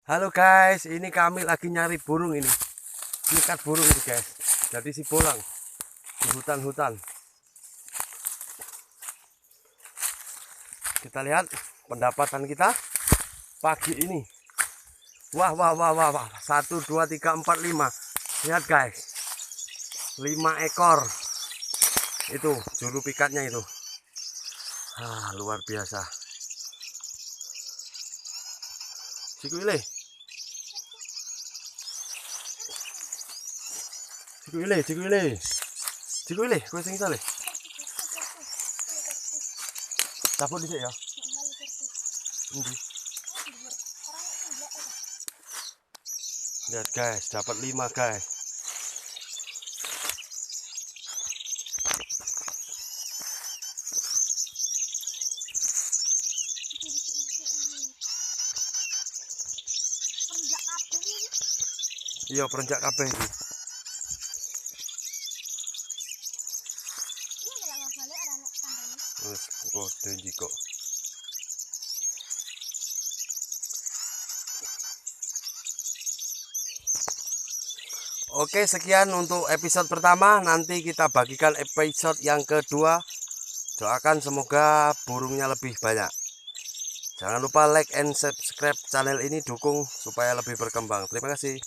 Halo guys, ini kami lagi nyari burung ini. Ikat burung ini guys. Jadi si bolang di hutan-hutan. Kita lihat pendapatan kita pagi ini. Wah, wah, wah, wah, wah. 1, 2, 3, 4, 5. Lihat guys. 5 ekor. Itu juru pikatnya itu. Luar biasa. Sikuile. Sikuile, kowe sing isole. Cabut dhisik ya. Endi? Lihat guys, dapat 5 guys. Iya, perenjak kabeh iki. Wis kode iki kok. Oke, sekian untuk episode pertama. Nanti kita bagikan episode yang kedua. Doakan semoga burungnya lebih banyak. Jangan lupa like and subscribe channel ini, dukung supaya lebih berkembang. Terima kasih.